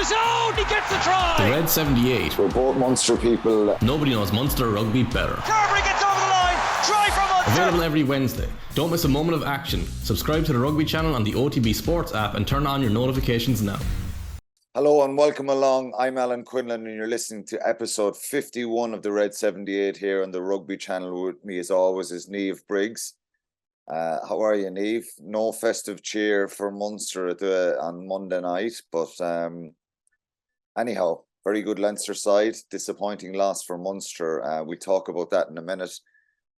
zone. He gets the try. The Red 78. We're both Munster people. Nobody knows Munster rugby better. Carberry gets over the line. Try from Munster. Available every Wednesday. Don't miss a moment of action. Subscribe to the Rugby channel on the OTB Sports app and turn on your notifications now. Hello and welcome along. I'm Alan Quinlan and you're listening to episode 51 of the Red 78 here on the Rugby channel. With me as always is Niamh Briggs. How are you, Niamh? No festive cheer for Munster on Monday night, but anyhow, very good Leinster side. Disappointing loss for Munster. We'll talk about that in a minute.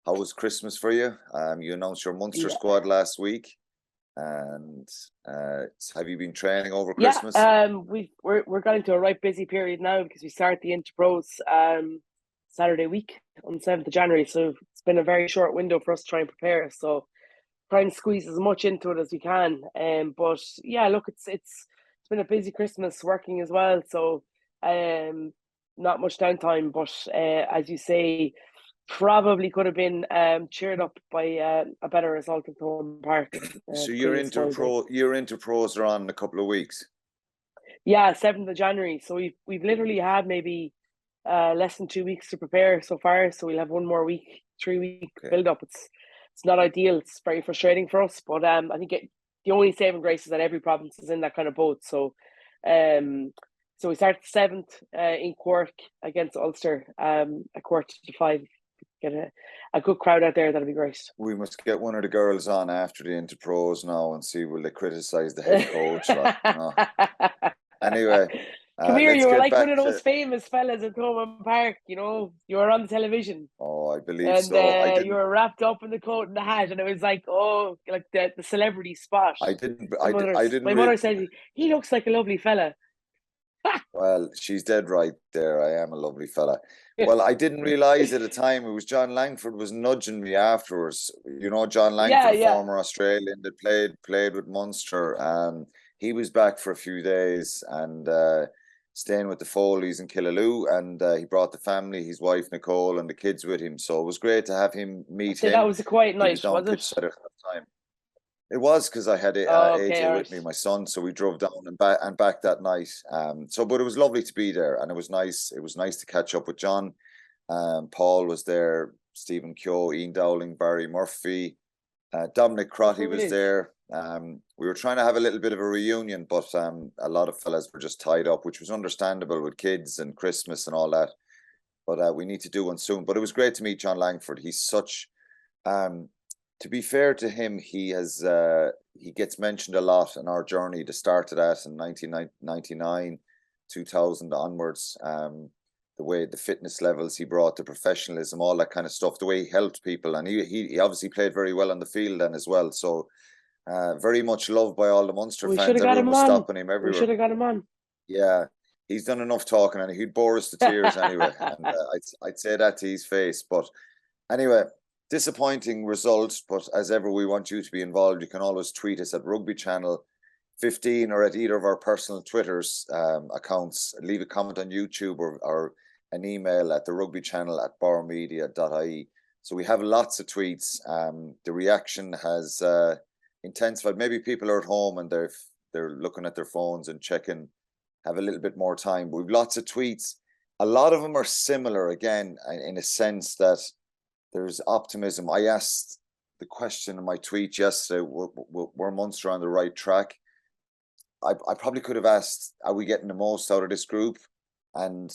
How was Christmas for you? You announced your Munster squad last week. And have you been training over Christmas? We're going to a right busy period now because we start the Interpros Saturday week on the 7th of January. So it's been a very short window for us to try and prepare. So try and squeeze as much into it as we can. But yeah, look, it's been a busy Christmas working as well. So not much downtime. But as you say, probably could have been cheered up by a better result at Thorne Park. So your Interpros are on in a couple of weeks. Yeah, 7th of January. So we've literally had maybe less than 2 weeks to prepare so far. So we'll have one more week, 3-week build up. It's not ideal. It's very frustrating for us. But I think the only saving grace is that every province is in that kind of boat. So so we start the 7th in Cork against Ulster at 4:45. Get a good crowd out there. That'll be great. We must get one of the girls on after the Interpros now and see will they criticise the head coach. Anyway, come here. You were like one of those famous fellas at Thorne Park. You know, you were on the television. Oh, I believe and, so. And you were wrapped up in the coat and the hat, and it was like, like the celebrity spot. My mother said he looks like a lovely fella. Well, she's dead right there. I am a lovely fella. Well, I didn't realise at the time it was John Langford was nudging me afterwards. You know, John Langford, former Australian that played with Munster. He was back for a few days and staying with the Foleys in Killaloo, and he brought the family, his wife Nicole, and the kids with him. So it was great to have him meet him. That was a quiet night, was it? It was because I had AJ with me, my son, so we drove down and back that night. But it was lovely to be there, and it was nice. It was nice to catch up with John. Paul was there, Stephen Keogh, Ian Dowling, Barry Murphy, Dominic Crotty was there. We were trying to have a little bit of a reunion, but a lot of fellas were just tied up, which was understandable with kids and Christmas and all that. But we need to do one soon. But it was great to meet John Langford. He's such. To be fair to him, he gets mentioned a lot in our journey to start of that in 1999, 2000 onwards. The way the fitness levels he brought, the professionalism, all that kind of stuff, the way he helped people. And he obviously played very well on the field then as well. So very much loved by all the Munster fans. Everyone was stopping him everywhere. We should have got him on. Yeah, he's done enough talking and he'd bore us to tears anyway. And I'd say that to his face. But anyway, disappointing result, but as ever, we want you to be involved. You can always tweet us at Rugby Channel 15 or at either of our personal Twitters accounts. Leave a comment on YouTube or an email at the Rugby Channel at barmedia.ie. So we have lots of tweets. The reaction has intensified. Maybe people are at home and they're looking at their phones and checking, have a little bit more time. But we've lots of tweets. A lot of them are similar, again, in a sense that there's optimism. I asked the question in my tweet yesterday, were Munster on the right track? I probably could have asked, are we getting the most out of this group? And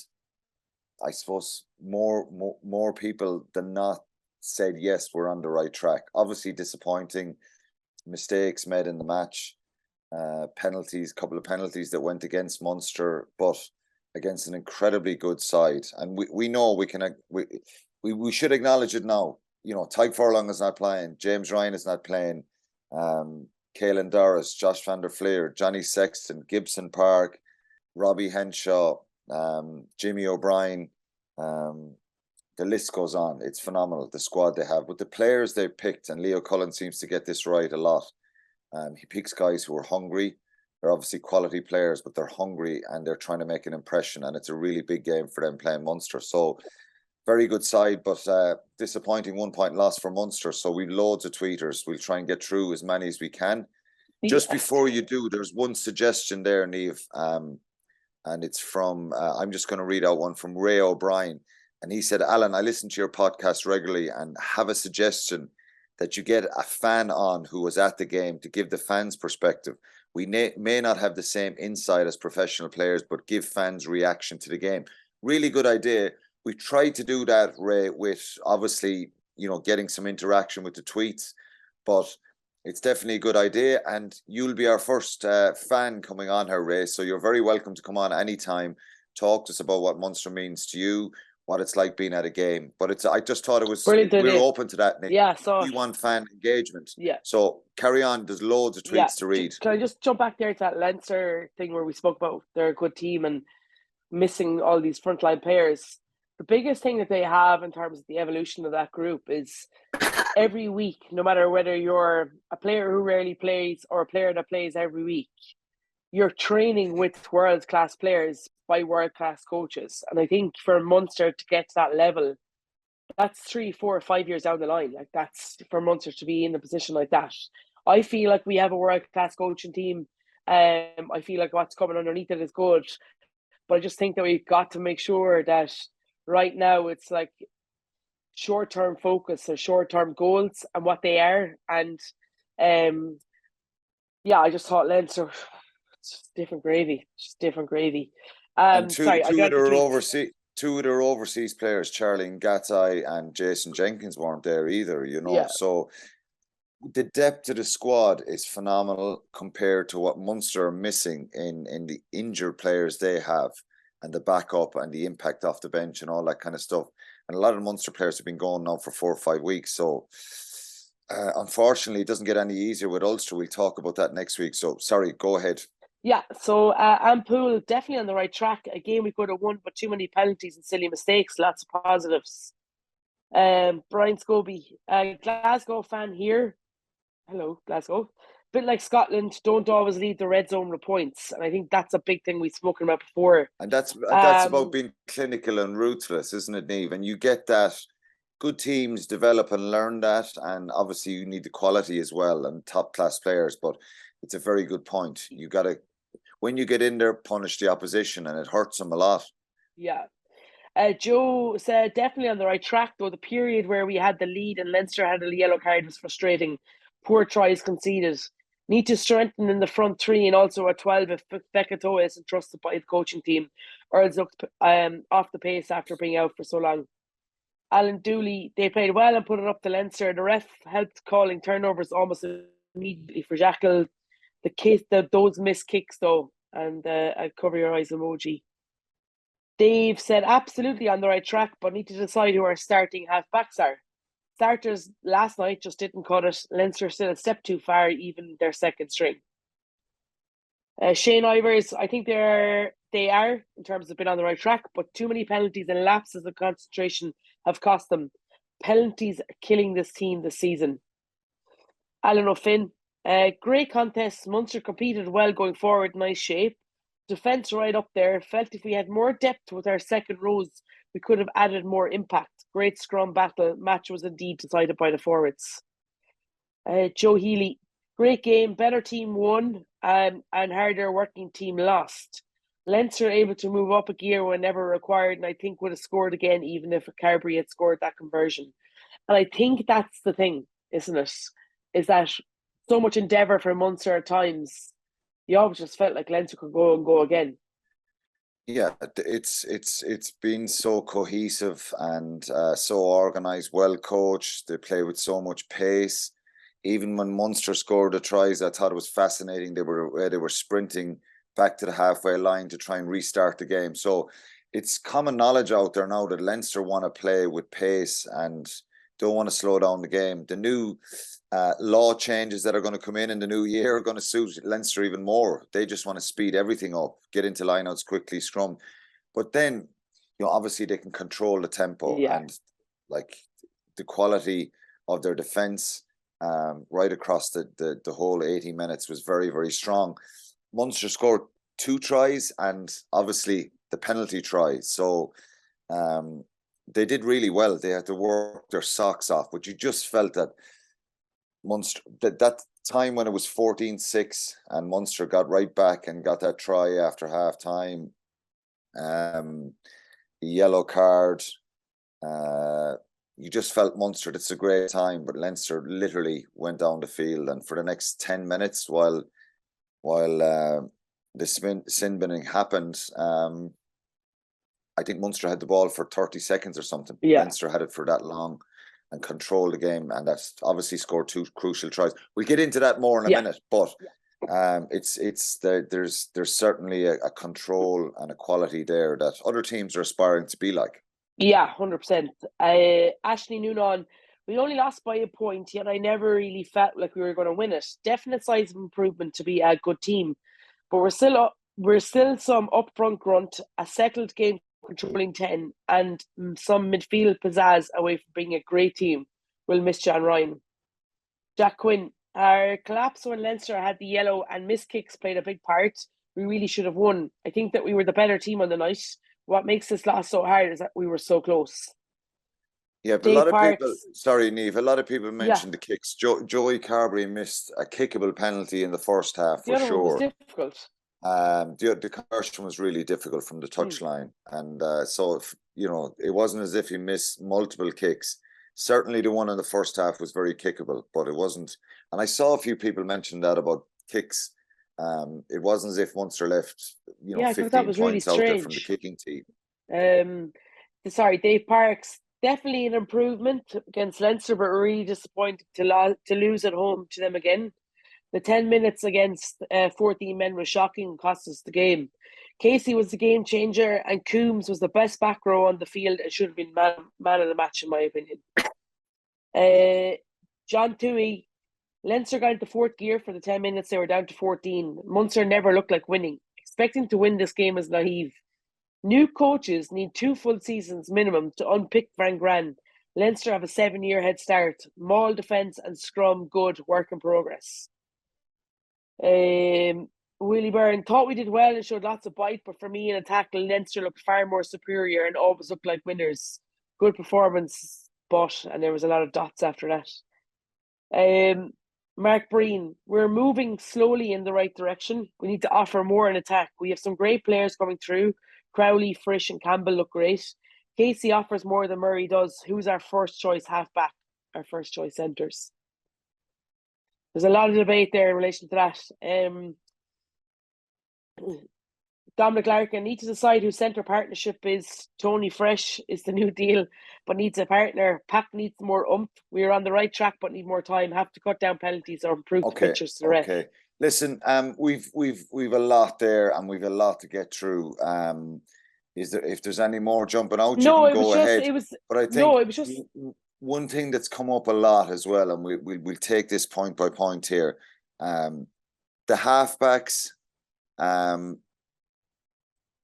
I suppose more people than not said, yes, we're on the right track. Obviously disappointing, mistakes made in the match, couple of penalties that went against Munster, but against an incredibly good side. And we know we should acknowledge it now. You know, Tyke Furlong is not playing. James Ryan is not playing. Caelan Doris, Josh van der Fleer, Johnny Sexton, Gibson Park, Robbie Henshaw, Jimmy O'Brien. The list goes on. It's phenomenal, the squad they have. But the players they picked, and Leo Cullen seems to get this right a lot. He picks guys who are hungry. They're obviously quality players, but they're hungry and they're trying to make an impression. And it's a really big game for them playing Munster. So very good side, but disappointing 1 point loss for Munster. So we've loads of tweeters. We'll try and get through as many as we can. Just before you do, there's one suggestion there, Niamh. and it's from, I'm just going to read out one from Ray O'Brien. And he said, Alan, I listen to your podcast regularly and have a suggestion that you get a fan on who was at the game to give the fans perspective. We may not have the same insight as professional players, but give fans reaction to the game. Really good idea. We tried to do that, Ray, with obviously, getting some interaction with the tweets, but it's definitely a good idea. And you'll be our first fan coming on here, Ray. So you're very welcome to come on anytime. Talk to us about what Munster means to you, what it's like being at a game. But I just thought it was, we're open to that, Nick. Yeah, so we want fan engagement. Yeah. So carry on. There's loads of tweets to read. Can I just jump back there to that Leinster thing where we spoke about they're a good team and missing all these frontline players? The biggest thing that they have in terms of the evolution of that group is every week, no matter whether you're a player who rarely plays or a player that plays every week, you're training with world-class players by world-class coaches. And I think for Munster to get to that level, that's 3, 4, 5 years down the line. Like, that's for Munster to be in a position like that. I feel like we have a world-class coaching team. I feel like what's coming underneath it is good. But I just think that we've got to make sure that right now it's like short-term focus or short-term goals and what they are. And I just thought Leinster, it's just different gravy. Just different gravy. And two of their overseas players, Charlie Ngatai and Jason Jenkins, weren't there either, Yeah. So the depth of the squad is phenomenal compared to what Munster are missing in the injured players they have and the backup and the impact off the bench and all that kind of stuff. And a lot of Munster players have been going now for 4 or 5 weeks. So unfortunately, it doesn't get any easier with Ulster. We'll talk about that next week. So sorry, go ahead. Yeah, so Ampool definitely on the right track. A game we could have won, but too many penalties and silly mistakes. Lots of positives. Brian Scobie, Glasgow fan here. Hello, Glasgow. Bit like Scotland, don't always leave the red zone with points. And I think that's a big thing we've spoken about before. And that's about being clinical and ruthless, isn't it, Niamh? And you get that. Good teams develop and learn that. And obviously you need the quality as well and top-class players. But it's a very good point. You got to, when you get in there, punish the opposition, and it hurts them a lot. Yeah. Joe said definitely on the right track, though the period where we had the lead and Leinster had a yellow card was frustrating. Poor tries conceded. Need to strengthen in the front three and also at 12 if Fekitoa isn't trusted by the coaching team. Earls looked off the pace after being out for so long. Alan Dooley, they played well and put it up to Leinster. The ref helped calling turnovers almost immediately for Jackal. Those missed kicks though, and a cover your eyes emoji. Dave said absolutely on the right track, but need to decide who our starting half-backs are. Starters last night just didn't cut it. Leinster still a step too far, even their second string. Shane Ivers, I think they are in terms of being on the right track, but too many penalties and lapses of concentration have cost them. Penalties are killing this team this season. Alan O'Finn, great contest. Munster competed well going forward, nice shape. Defence right up there. Felt if we had more depth with our second rows, we could have added more impact. Great scrum battle. Match was indeed decided by the forwards. Joe Healy, great game. Better team won and harder working team lost. Leinster able to move up a gear whenever required, and I think would have scored again even if Carberry had scored that conversion. And I think that's the thing, isn't it? Is that so much endeavour for Munster at times, you always just felt like Leinster could go again. Yeah, it's been so cohesive and so organised, well coached. They play with so much pace. Even when Munster scored the tries, I thought it was fascinating. They were sprinting back to the halfway line to try and restart the game. So it's common knowledge out there now that Leinster want to play with pace and don't want to slow down the game. The new law changes that are going to come in the new year are going to suit Leinster even more. They just want to speed everything up, get into lineouts quickly, scrum. But then, obviously they can control the tempo and like the quality of their defence right across the whole 80 minutes was very, very strong. Munster scored 2 tries and obviously the penalty try. So they did really well. They had to work their socks off, but you just felt that Munster, that time when it was 14-6 and Munster got right back and got that try after half time, Yellow card. You just felt Munster, it's a great time, but Leinster literally went down the field, and for the next 10 minutes while the sin binning happened, I think Munster had the ball for 30 seconds or something. Yeah. Leinster had it for that long and controlled the game, and that's obviously scored 2 crucial tries. We'll get into that more in a minute, but there's certainly a control and a quality there that other teams are aspiring to be like. Yeah, 100%. Ashley Noonan, we only lost by a point, yet I never really felt like we were going to win it. Definite signs of improvement to be a good team, but we're still some upfront grunt, a settled game controlling 10, and some midfield pizzazz away from being a great team. We'll miss John Ryan. Jack Quinn, our collapse when Leinster had the yellow and missed kicks played a big part. We really should have won. I think that we were the better team on the night. What makes this loss so hard is that we were so close. Yeah, but a lot of people, sorry, Niamh, a lot of people mentioned the kicks. Joey Carberry missed a kickable penalty in the first half for sure. Was difficult. The conversion was really difficult from the touchline, and so it wasn't as if he missed multiple kicks. Certainly, the one in the first half was very kickable, but it wasn't. And I saw a few people mention that about kicks. It wasn't as if Munster left, 15 points really out there from the kicking team. Dave Parks, definitely an improvement against Leinster, but really disappointed to lose at home to them again. The 10 minutes against 14 men was shocking and cost us the game. Casey was the game changer, and Coombs was the best back row on the field and should have been man of the match, in my opinion. John Toohey, Leinster got into fourth gear for the 10 minutes they were down to 14. Munster never looked like winning. Expecting to win this game is naive. New coaches need 2 full seasons minimum to unpick Van Gran. Leinster have a 7-year head start. Maul defence and scrum good, work in progress. Willie Byrne, thought we did well and showed lots of bite, but for me in attack, Leinster looked far more superior and always looked like winners. Good performance, and there was a lot of dots after that. Mark Breen, we're moving slowly in the right direction. We need to offer more in attack. We have some great players coming through. Crowley, Frisch and Campbell look great. Casey offers more than Murray does. Who's our first choice halfback? Our first choice centres. There's a lot of debate there in relation to that. Dominic Larkin, need to decide who centre partnership is. Tony Fresh is the new deal, but needs a partner. Pack needs more oomph. We are on the right track, but need more time. Have to cut down penalties or improve the pictures to the ref. Okay. Listen, we've a lot there, and we've a lot to get through. If there's any more jumping out, you can go ahead. But I think it was just one thing that's come up a lot as well, and we'll take this point by point here. The halfbacks.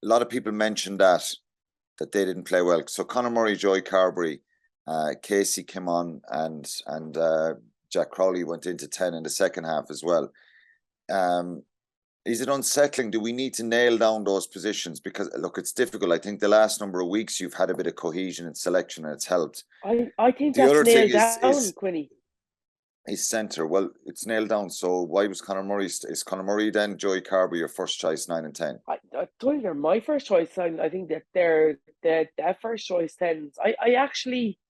A lot of people mentioned that they didn't play well. So Conor Murray, Joey Carberry, Casey came on, and Jack Crowley went into 10 in the second half as well. Is it unsettling? Do we need to nail down those positions? Because look, it's difficult. I think the last number of weeks you've had a bit of cohesion and selection, and it's helped. I think the that's nailed down, Quinny. His centre, well, it's nailed down. So why was Conor Murray? Is Conor Murray then Joey Carberry your first choice 9 and 10? I told you they're my first choice. I think that they're their first choice 10s. I actually,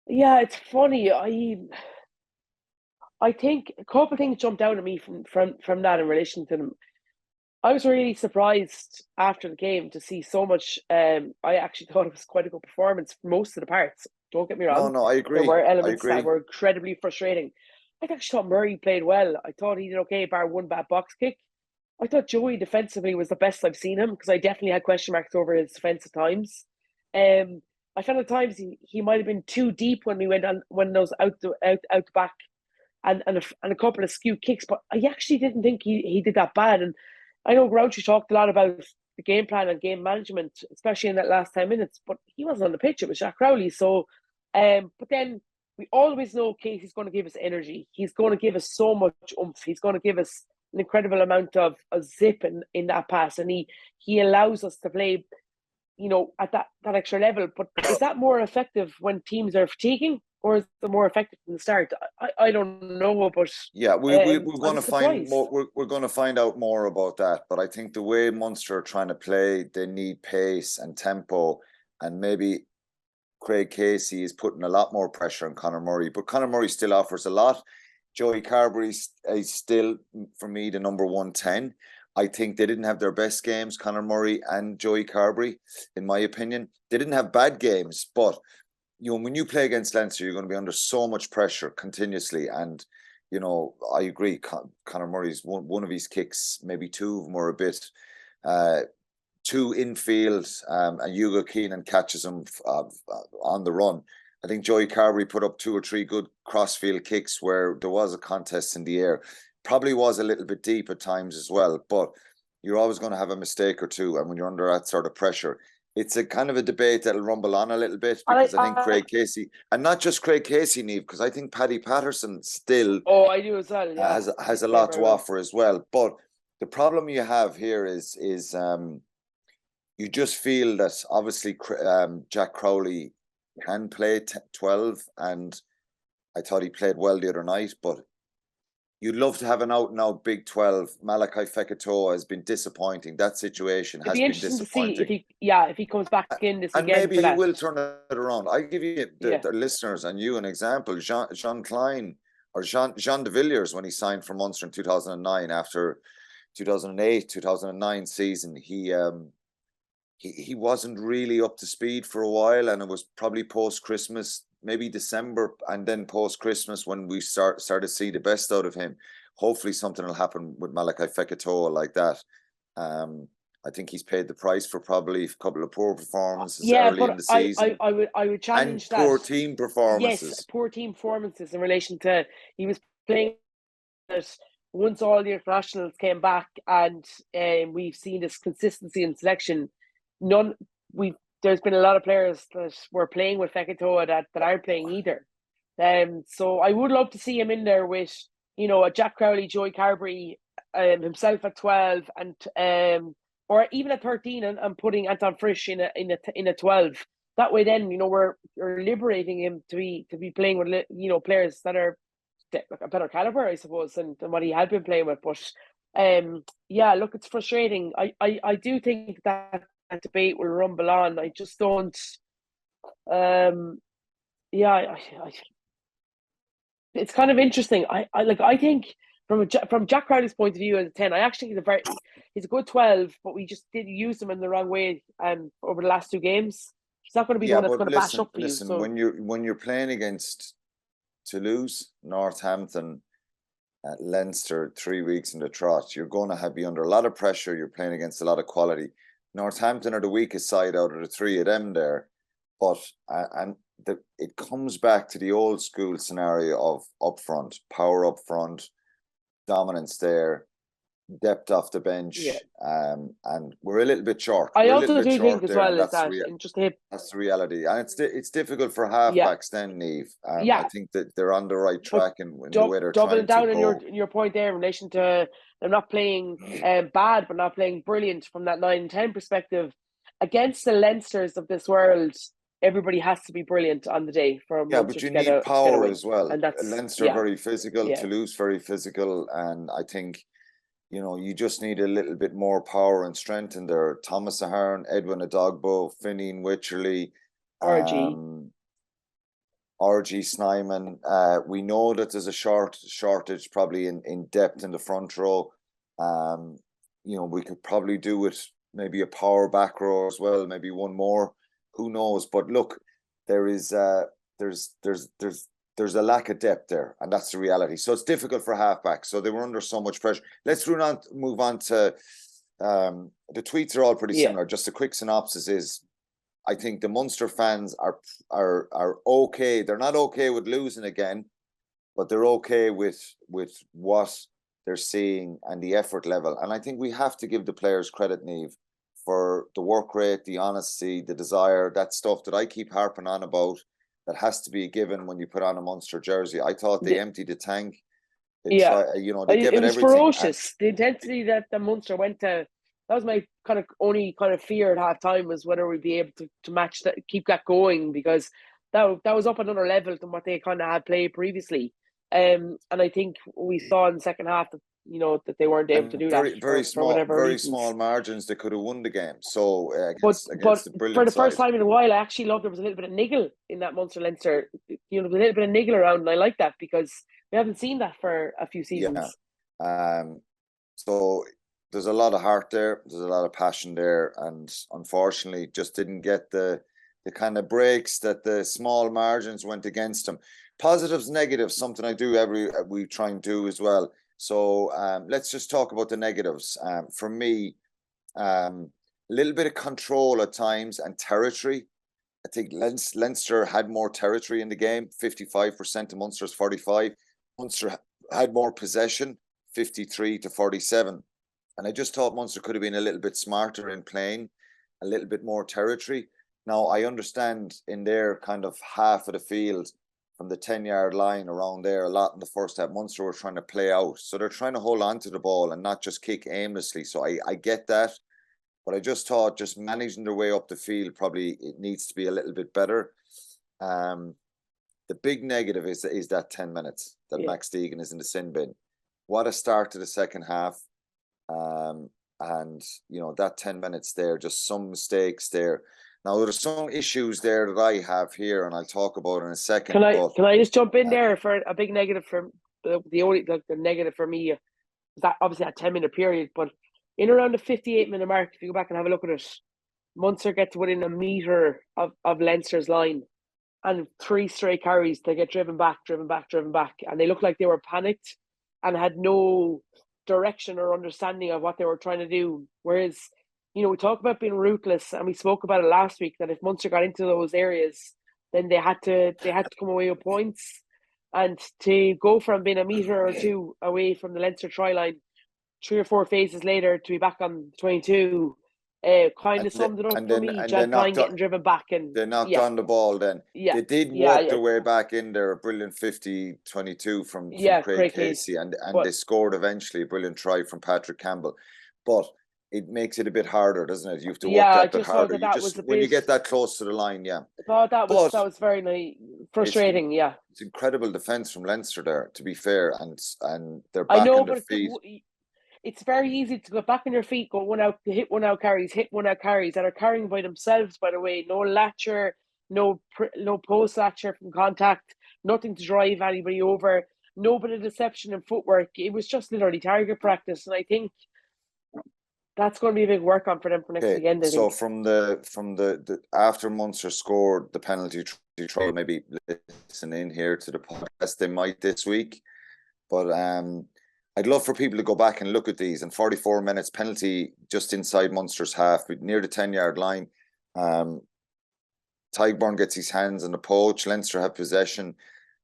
it's funny. I think a couple of things jumped out at me from that in relation to them. I was really surprised after the game to see so much. I actually thought it was quite a good performance for most of the parts. Don't get me wrong. No, I agree. There were elements that were incredibly frustrating. I actually thought Murray played well. I thought he did okay, bar one bad box kick. I thought Joey defensively was the best I've seen him, because I definitely had question marks over his defense at times. I found at times he might have been too deep when we went on when those out the back and a couple of skew kicks, but I actually didn't think he did that bad. And I know Grouchy talked a lot about the game plan and game management, especially in that last 10 minutes, but he wasn't on the pitch. It was Jack Crowley. So, but then we always know Casey's going to give us energy. He's going to give us so much oomph. He's going to give us an incredible amount of zip in that pass, and he allows us to play, at that extra level. But is that more effective when teams are fatiguing, or is it more effective from the start? I don't know, but yeah, we're going to find surprised. more. We're going to find out more about that. But I think the way Munster are trying to play, they need pace and tempo, and maybe Craig Casey is putting a lot more pressure on Conor Murray. But Conor Murray still offers a lot. Joey Carberry is still, for me, the number 110. I think they didn't have their best games, Conor Murray and Joey Carberry, in my opinion. They didn't have bad games, but when you play against Leinster, you're going to be under so much pressure continuously. And, I agree. Conor Murray's one of his kicks, maybe two of them were a bit too infield, and Hugo Keenan catches him on the run. I think Joey Carberry put up 2 or 3 good crossfield kicks where there was a contest in the air. Probably was a little bit deep at times as well, but you're always going to have a mistake or two. And when you're under that sort of pressure, it's a kind of a debate that'll rumble on a little bit, because I think Craig Casey, and not just Craig Casey, Niamh, because I think Paddy Patterson still I do as well, yeah. has a lot to offer as well. But the problem you have here is you just feel that obviously Jack Crowley can play 12, and I thought he played well the other night, but you'd love to have an out-and-out Big 12. Malachi Fekitoa has been disappointing. That situation has been disappointing. It'd be interesting to see if he comes back in this and weekend. Maybe he will turn it around. I give you the listeners and you an example. Jean Klein or Jean de Villiers, when he signed for Munster in 2009 after 2008, 2009 season, he wasn't really up to speed for a while, and it was probably post-Christmas, maybe December, and then post-Christmas when we started to see the best out of him. Hopefully something will happen with Malachi Fekitoa like that. I think he's paid the price for probably a couple of poor performances early in the season. I would challenge and that. Poor team performances. Yes, poor team performances in relation to, he was playing that once all the internationals came back, and we've seen this consistency in selection. There's been a lot of players that were playing with Fekitoa that aren't playing either. So I would love to see him in there with, a Jack Crowley, Joey Carberry, himself at 12, and or even at 13, and putting Anton Frisch in a 12. That way, then we're liberating him to be playing with players that are a better caliber, I suppose, than what he had been playing with. But look, it's frustrating. I do think that debate will rumble on. I just don't. It's kind of interesting. I think from Jack Crowley's point of view as a 10, I actually think he's a good 12, but we just didn't use him in the wrong way over the last 2 games. He's not going to be the one that's going to bash up for you. So when you're playing against Toulouse, Northampton, Leinster 3 weeks in the trot, you're going to be under a lot of pressure. You're playing against a lot of quality. Northampton are the weakest side out of the 3 of them there, but it comes back to the old school scenario of up front, power up front, dominance there, depth off the bench, and we're a little bit short. I also do think as well is that that's the reality, and it's difficult for halfbacks then, Niamh. I think that they're on the right track in the way they're doubling trying to down go. in your point there in relation to them not playing bad, but not playing brilliant from that 9 and 10 perspective. Against the Leinsters of this world, everybody has to be brilliant on the day for Munster but you to need power as well. And that's Leinster very physical, Toulouse very physical, and I think you just need a little bit more power and strength in there. Thomas Ahern, Edwin Adogbo, Finian Wycherley, RG Snyman. We know that there's a shortage probably in depth in the front row. We could probably do with maybe a power back row as well, maybe one more. Who knows? But look, there's a lack of depth there, and that's the reality. So it's difficult for halfbacks. So they were under so much pressure. Let's move on to the tweets are all pretty similar. Just a quick synopsis is, I think the Munster fans are okay. They're not okay with losing again, but they're okay with what they're seeing and the effort level. And I think we have to give the players credit, Niamh, for the work rate, the honesty, the desire, that stuff that I keep harping on about, that has to be given when you put on a Munster jersey. I thought they emptied the tank. They gave it was everything. Ferocious. The intensity that the Munster went to, that was my only fear at half time, was whether we'd be able to match that, keep that going, because that was up another level than what they kind of had played previously. And I think we saw in the second half that that they weren't able to And do that for whatever very reasons. small margins. They could have won the game. So But against the for brilliant the first side. time in a while, I actually loved there was a little bit of niggle in that Munster Leinster. There was a little bit of niggle around, and I like that because we haven't seen that for a few seasons. Yeah. So there's a lot of heart there. There's a lot of passion there, and unfortunately, just didn't get the kind of breaks that the small margins went against them. Positives, negatives, something I do we try and do as well. So let's just talk about the negatives. For me, a little bit of control at times and territory. I think Leinster had more territory in the game, 55% to Munster's 45%. Munster had more possession, 53 to 47. And I just thought Munster could have been a little bit smarter in playing, a little bit more territory. Now, I understand in their kind of half of the field, from the 10-yard line around there, a lot in the first half, Munster were trying to play out. So they're trying to hold on to the ball and not just kick aimlessly. So I get that. But I just thought just managing their way up the field, probably it needs to be a little bit better. The big negative is that 10 minutes that Max Deegan is in the sin bin. What a start to the second half. And, that 10 minutes there, just some mistakes there. Now, there's some issues there that I have here, and I'll talk about in a second. Can I just jump in there for a big negative for the negative for me? That obviously that 10-minute period, but in around the 58-minute mark, if you go back and have a look at it, Munster get to within a metre of Leinster's line, and 3 straight carries, they get driven back, and they looked like they were panicked and had no direction or understanding of what they were trying to do. Whereas, we talk about being ruthless, and we spoke about it last week, that if Munster got into those areas, then they had to come away with points. And to go from being a metre or two away from the Leinster try line 3 or 4 phases later to be back on 22, kind of summed it up for me. Jack Klein getting driven back, and they knocked on the ball. Then they did work their way back in there. A brilliant 50-22 from Craig Casey, and they scored eventually. A brilliant try from Patrick Campbell, but it makes it a bit harder, doesn't it? You have to work that bit harder. When you get that close to the line, that was very frustrating. It's incredible defense from Leinster there, to be fair, and they're back on their feet. It's very easy to go back on your feet, go hit one out carries that are carrying by themselves, by the way. No latcher, no post latcher from contact, nothing to drive anybody over, no bit of deception and footwork. It was just literally target practice, and I think that's going to be a big work on for them for next weekend. So from the after Munster scored the penalty try, maybe listen in here to the podcast they might this week, but I'd love for people to go back and look at these. And 44 minutes penalty just inside Munster's half, near the 10-yard line. Tadhg gets his hands on the poach. Leinster have possession,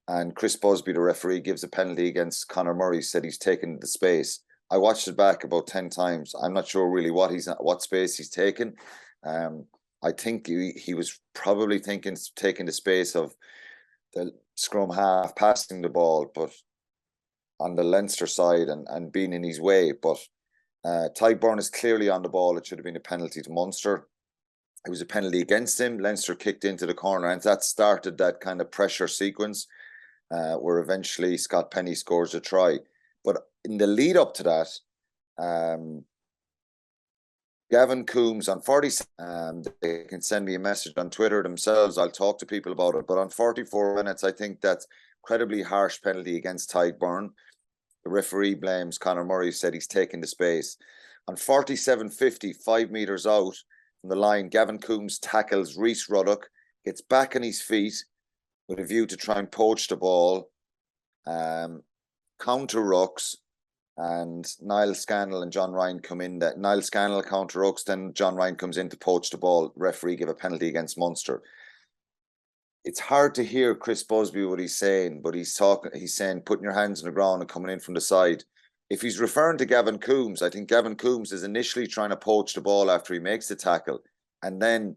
and Chris Busby, the referee, gives a penalty against Conor Murray. Said he's taken the space. I watched it back about 10 times. I'm not sure really what space he's taken. I think he was probably taking the space of the scrum half passing the ball, but on the Leinster side and being in his way. But Tadhg is clearly on the ball. It should have been a penalty to Munster. It was a penalty against him. Leinster kicked into the corner, and that started that kind of pressure sequence where eventually Scott Penny scores a try. But in the lead up to that, Gavin Coombs on 40, they can send me a message on Twitter themselves. I'll talk to people about it. But on 44 minutes, I think that's incredibly harsh penalty against Tadhg. The referee blames Conor Murray, said he's taken the space. On 47.50, 5 metres out from the line, Gavin Coombs tackles Rhys Ruddock, gets back on his feet with a view to try and poach the ball, counter rucks, and Niall Scannell and John Ryan come in. That Niall Scannell counter rucks, then John Ryan comes in to poach the ball. Referee give a penalty against Munster. It's hard to hear Chris Busby what he's saying, but he's saying putting your hands on the ground and coming in from the side. If he's referring to Gavin Coombs, I think Gavin Coombs is initially trying to poach the ball after he makes the tackle and then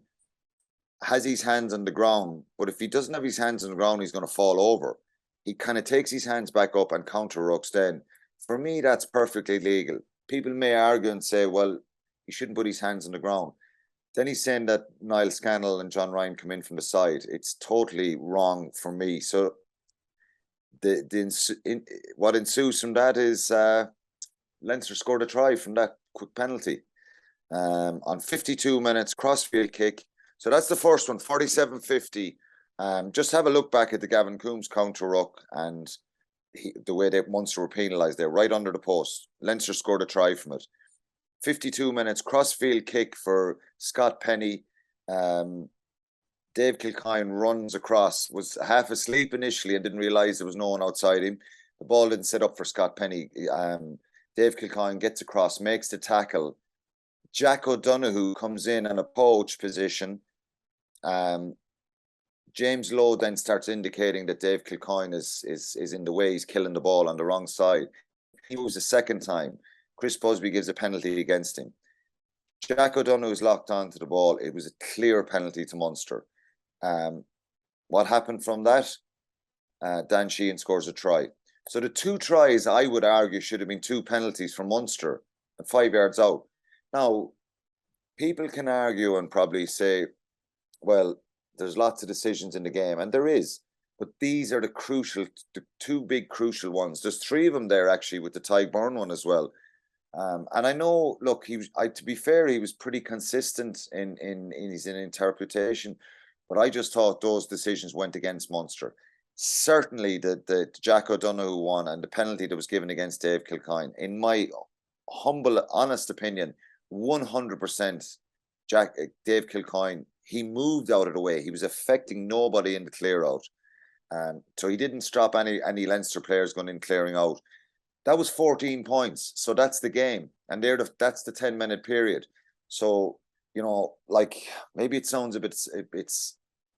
has his hands on the ground. But if he doesn't have his hands on the ground, he's going to fall over. He kind of takes his hands back up and counter rucks then. For me, that's perfectly legal. People may argue and say, well, he shouldn't put his hands on the ground. Then he's saying that Niall Scannell and John Ryan come in from the side. It's totally wrong for me. So what ensues from that is Leinster scored a try from that quick penalty on 52 minutes, crossfield kick. So that's the first one, 47-50. Just have a look back at the Gavin Coombs counter ruck and the way that Munster were penalised there, right under the post. Leinster scored a try from it. 52 minutes, crossfield kick for Scott Penny. Dave Kilcoyne runs across, was half asleep initially and didn't realise there was no one outside him. The ball didn't set up for Scott Penny. Dave Kilcoyne gets across, makes the tackle. Jack O'Donoghue comes in a poach position. James Lowe then starts indicating that Dave Kilcoyne is in the way. He's killing the ball on the wrong side. He moves a second time. Chris Busby gives a penalty against him. Jack O'Donoghue is locked onto the ball. It was a clear penalty to Munster. What happened from that? Dan Sheehan scores a try. So the two tries, I would argue, should have been two penalties for Munster and 5 yards out. Now, people can argue and probably say, well, there's lots of decisions in the game, and there is, but these are the two big crucial ones. There's three of them there actually, with the Ty Byrne one as well. And I know, look, to be fair, he was pretty consistent in his interpretation, but I just thought those decisions went against Munster. Certainly the Jack O'Donoghue one and the penalty that was given against Dave Kilcoyne, in my humble, honest opinion, 100% Dave Kilcoyne, he moved out of the way. He was affecting nobody in the clear out. So he didn't stop any Leinster players going in clearing out. That was 14 points. So that's the game. And that's the 10-minute period. So, like, maybe it sounds a bit,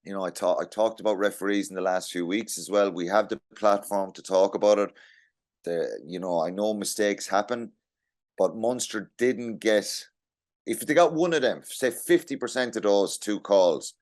I talked about referees in the last few weeks as well. We have the platform to talk about it. I know mistakes happen, but Munster didn't get, if they got one of them, say 50% of those two calls,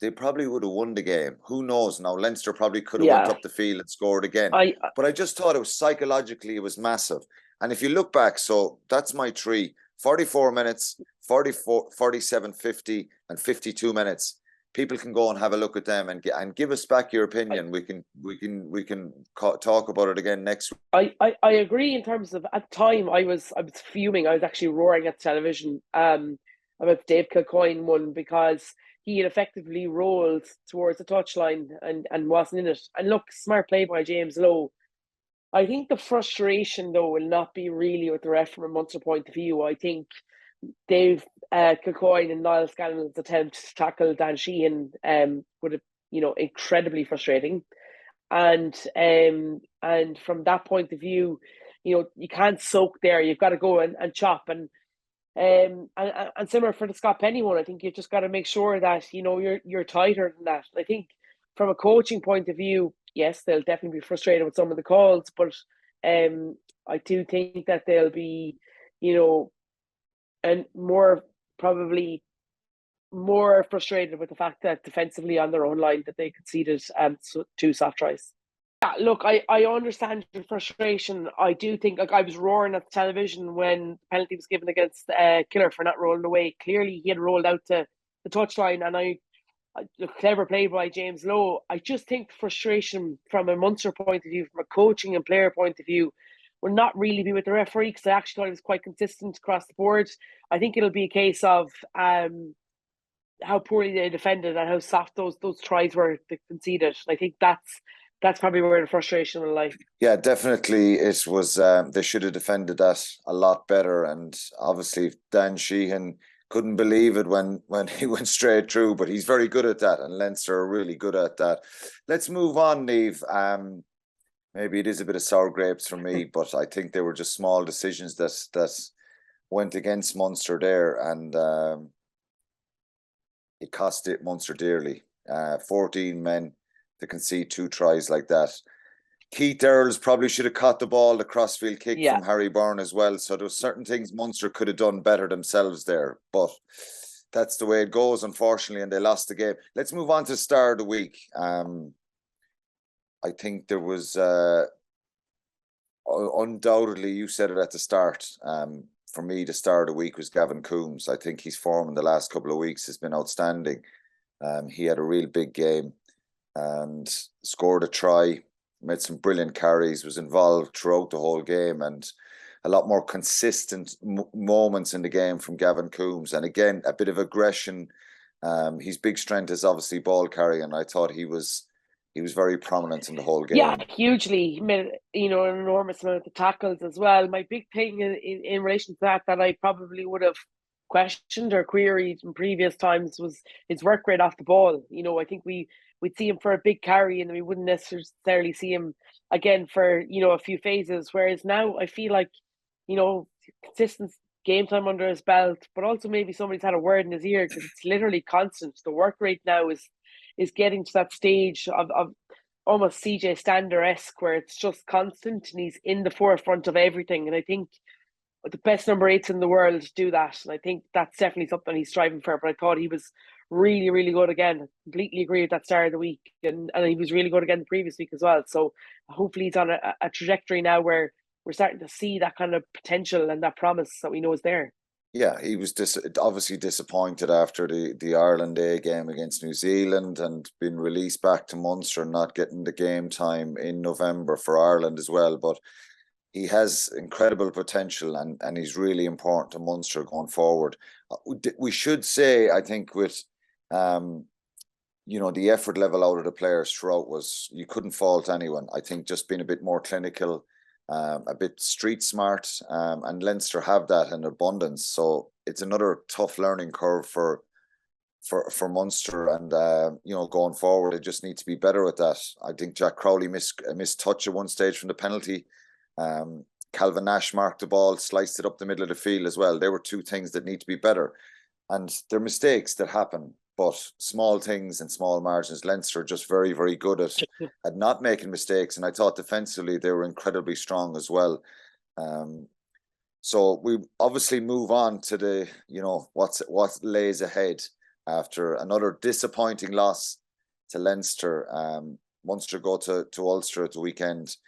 they probably would have won the game. Who knows? Now, Leinster probably could have went up the field and scored again. But I just thought it was psychologically, it was massive. And if you look back, so that's my three: 44 minutes, 47, 50, and 52 minutes. People can go and have a look at them and give us back your opinion. We can talk about it again next week. I agree in terms of, at the time I was fuming. I was actually roaring at the television about the Dave Kilcoyne one, because he had effectively rolled towards the touchline and wasn't in it. And look, smart play by James Lowe. I think the frustration, though, will not be really with the ref from a Munster point of view. I think Dave Kilcoyne and Niall Scannell's attempt to tackle Dan Sheehan would have, incredibly frustrating. And from that point of view, you can't soak there. You've got to go and chop. And similar for the Scott Penny one, I think you've just got to make sure that you're tighter than that. I think from a coaching point of view, yes, they'll definitely be frustrated with some of the calls, but I do think that they'll be, and probably more frustrated with the fact that defensively on their own line that they conceded two soft tries. Yeah, look, I understand your frustration. I do think, like, I was roaring at the television when the penalty was given against Killer for not rolling away. Clearly, he had rolled out to the touchline, and clever play by James Lowe. I just think frustration from a Munster point of view, from a coaching and player point of view, will not really be with the referee, because I actually thought it was quite consistent across the board. I think it'll be a case of how poorly they defended and how soft those tries were conceded. I think that's probably where the frustration will lie. Yeah, definitely. It was they should have defended that a lot better, and obviously Dan Sheehan couldn't believe it when he went straight through, but he's very good at that, and Leinster are really good at that. Let's move on, Niamh. Maybe it is a bit of sour grapes for me, but I think they were just small decisions that went against Munster there, and it cost Munster dearly. 14 men to concede two tries like that. Keith Earls probably should have caught the ball, the crossfield kick from Harry Byrne as well. So there were certain things Munster could have done better themselves there. But that's the way it goes, unfortunately, and they lost the game. Let's move on to the star of the week. I think there was undoubtedly, you said it at the start, for me, the star of the week was Gavin Coombs. I think his form in the last couple of weeks has been outstanding. He had a real big game and scored a try, made some brilliant carries, was involved throughout the whole game, and a lot more consistent moments in the game from Gavin Coombs. And again, a bit of aggression. His big strength is obviously ball carrying. I thought he was very prominent in the whole game. Yeah, hugely. He made, an enormous amount of tackles as well. My big thing in relation to that I probably would have questioned or queried in previous times was his work rate off the ball. I think we'd see him for a big carry and we wouldn't necessarily see him again for, a few phases. Whereas now I feel like, consistent game time under his belt, but also maybe somebody's had a word in his ear because it's literally constant. The work rate now is getting to that stage of almost CJ Stander-esque where it's just constant and he's in the forefront of everything. And I think the best number 8s in the world do that. And I think that's definitely something he's striving for. But I thought he was really, really good again. I completely agree with that start of the week. And he was really good again the previous week as well. So hopefully he's on a trajectory now where we're starting to see that kind of potential and that promise that we know is there. Yeah, he was obviously disappointed after the Ireland A game against New Zealand and been released back to Munster, not getting the game time in November for Ireland as well. But he has incredible potential and he's really important to Munster going forward. We should say, I think, with the effort level out of the players throughout you couldn't fault anyone. I think just being a bit more clinical, a bit street smart, and Leinster have that in abundance. So it's another tough learning curve for Munster, and going forward, they just need to be better at that. I think Jack Crowley missed touch at one stage from the penalty. Calvin Nash marked the ball, sliced it up the middle of the field as well. There were two things that need to be better, and they're mistakes that happen. But small things and small margins. Leinster are just very, very good at not making mistakes. And I thought defensively they were incredibly strong as well. So we obviously move on to the, what lays ahead after another disappointing loss to Leinster. Munster go to Ulster at the weekend.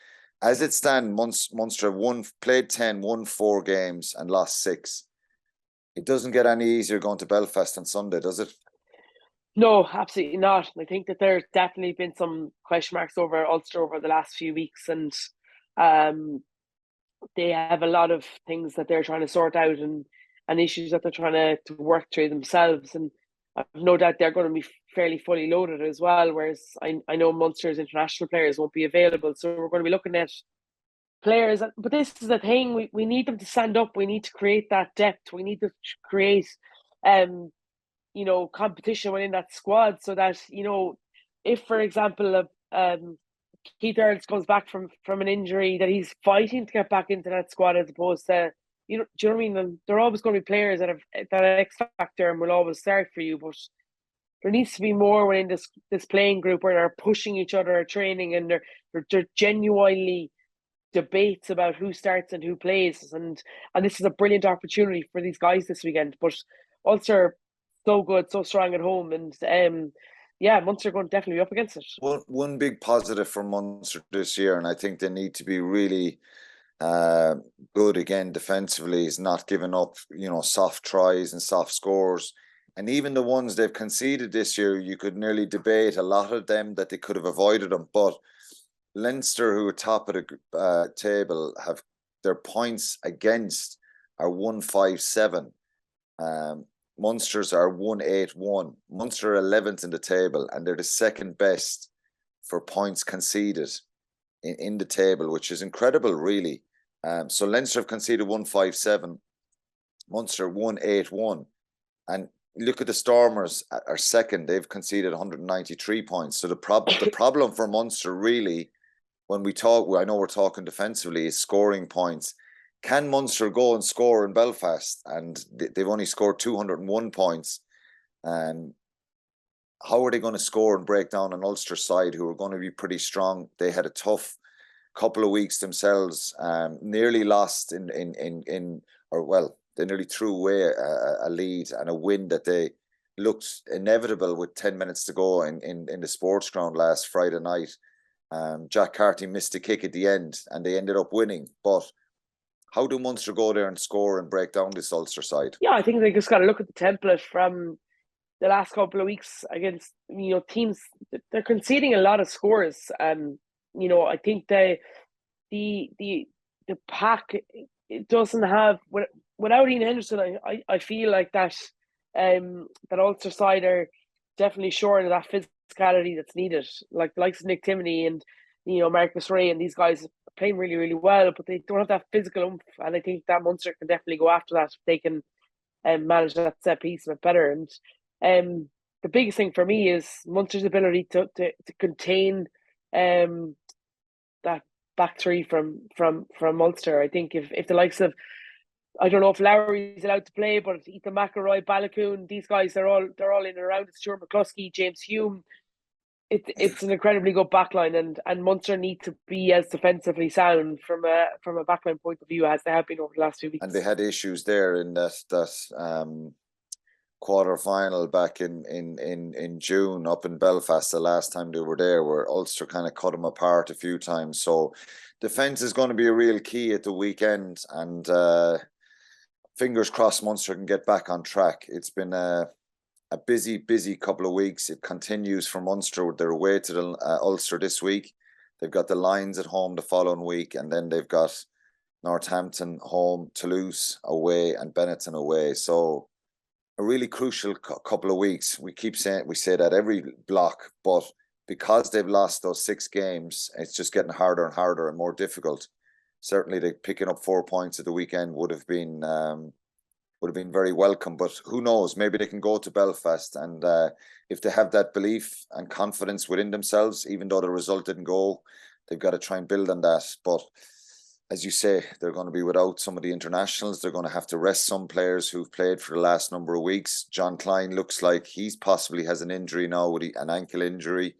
As it stands, Munster played 10, won 4 games and lost 6. It doesn't get any easier going to Belfast on Sunday, does it? No, absolutely not. I think that there's definitely been some question marks over Ulster over the last few weeks, and they have a lot of things that they're trying to sort out and issues that they're trying to work through themselves. And I've no doubt they're going to be fairly fully loaded as well, whereas I know Munster's international players won't be available. So we're going to be looking at players. But this is the thing, we need them to stand up. We need to create that depth. We need to create competition within that squad so that, if, for example, Keith Earls comes back from an injury, that he's fighting to get back into that squad as opposed to, do you know what I mean? And there are always going to be players that have that X factor and will always start for you, but there needs to be more within this playing group where they're pushing each other at training and they're genuinely debates about who starts and who plays, and this is a brilliant opportunity for these guys this weekend. But Ulster so good, so strong at home, and Munster are going to definitely be up against it. One big positive for Munster this year, and I think they need to be really good again defensively, is not giving up, soft tries and soft scores. And even the ones they've conceded this year, you could nearly debate a lot of them that they could have avoided them. But Leinster, who are top of the table, have their points against are 157. Munster's are 181. Munster are 11th in the table, and they're the second best for points conceded in the table, which is incredible, really. So Leinster have conceded 157, Munster 181, and look at the Stormers are second. They've conceded 193 points. So the problem for Munster, really, when we talk, I know we're talking defensively, is scoring points. Can Munster go and score in Belfast? And they've only scored 201 points. And how are they going to score and break down an Ulster side who are going to be pretty strong? They had a tough couple of weeks themselves. Nearly lost they nearly threw away a lead and a win that they looked inevitable with 10 minutes to go in the sports ground last Friday night. Jack Carty missed a kick at the end and they ended up winning. But How do Munster go there and score and break down this Ulster side? Yeah, I think they just got to look at the template from the last couple of weeks against teams. They're conceding a lot of scores. I think the pack, it doesn't have, without Ian Henderson. I feel like that that Ulster side are definitely short of that physicality that's needed. Like the likes of Nick Timoney and Marcus Ray and these guys are playing really, really well, but they don't have that physical oomph. And I think that Munster can definitely go after that if they can manage that set piece a bit better. And the biggest thing for me is Munster's ability to contain that back three from Ulster. I think if the likes of, I don't know if Lowry's allowed to play, but Ethan McElroy, Balakoon, these guys, they're all in and around. It's Stuart McCluskey, James Hume. It's an incredibly good backline, and Munster need to be as defensively sound from a backline point of view as they have been over the last few weeks. And they had issues there in that quarter final back in June up in Belfast the last time they were there, where Ulster kind of cut them apart a few times. So defence is going to be a real key at the weekend, and fingers crossed Munster can get back on track. It's been a busy couple of weeks. It continues for Munster. They're away to the Ulster this week. They've got the Lions at home the following week, and then they've got Northampton home, Toulouse away, and Benetton away. So a really crucial couple of weeks. We say that every block, but because they've lost those 6 games, it's just getting harder and harder and more difficult. Certainly, they picking up 4 points at the weekend would have been very welcome. But who knows? Maybe they can go to Belfast, and if they have that belief and confidence within themselves, even though the result didn't go, they've got to try and build on that. But as you say, they're going to be without some of the internationals. They're going to have to rest some players who've played for the last number of weeks. John Klein looks like he's possibly has an injury now, with an ankle injury.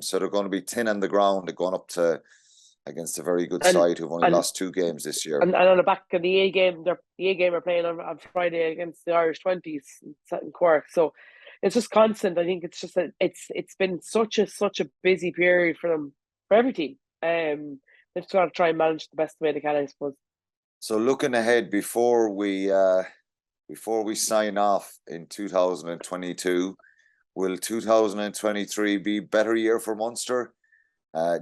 So they're going to be thin on the ground. They're going up to against a very good side who've only lost 2 games this year. And on the back of the A game, the A game are playing on Friday against the Irish 20s in Cork. So it's just constant. I think it's just that it's been such a busy period for them, for every team. They've got to try and manage the best way they can, I suppose. So looking ahead, before we sign off in 2022, will 2023 be a better year for Munster?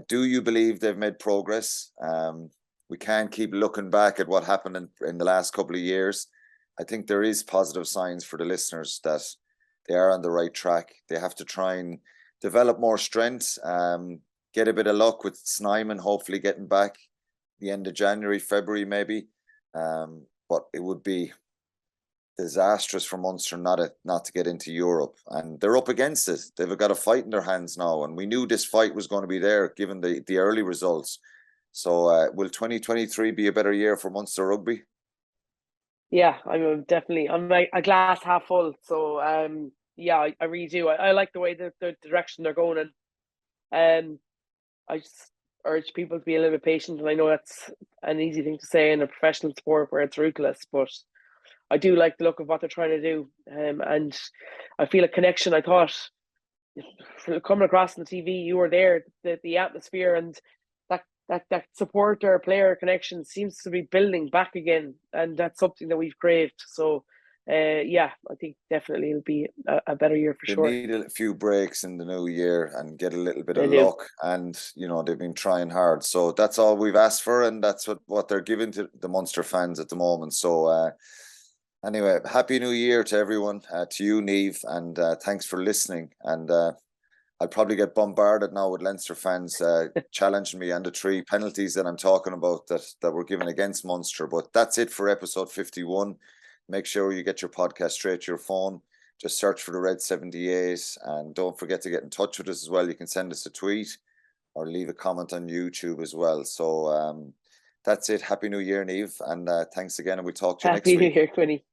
Do you believe they've made progress? We can't keep looking back at what happened in the last couple of years. I think there is positive signs for the listeners that they are on the right track. They have to try and develop more strength, get a bit of luck with Snyman hopefully getting back the end of January, February maybe. But it would be disastrous for Munster not to get into Europe, and they're up against it. They've got a fight in their hands now, and we knew this fight was going to be there given the early results. So will 2023 be a better year for Munster rugby? Yeah, I'm definitely. I'm like a glass half full. So yeah, I really do. I like the way the direction they're going, and I just urge people to be a little bit patient. And I know that's an easy thing to say in a professional sport where it's ruthless, but I do like the look of what they're trying to do, and I feel a connection. I thought, coming across on the TV, you were there. The atmosphere and that supporter player connection seems to be building back again, and that's something that we've craved. So, yeah, I think definitely it'll be a better year for sure. They need a few breaks in the new year and get a little bit of luck, and they've been trying hard. So that's all we've asked for, and that's what they're giving to the Munster fans at the moment. So. Anyway, Happy New Year to everyone, to you, Niamh, and thanks for listening. And I'll probably get bombarded now with Leinster fans challenging me on the 3 penalties that I'm talking about that were given against Munster. But that's it for episode 51. Make sure you get your podcast straight to your phone. Just search for the Red 78, and don't forget to get in touch with us as well. You can send us a tweet or leave a comment on YouTube as well. So that's it. Happy New Year, Niamh, and thanks again, and we'll talk to you next week. Happy New Year, Quinny.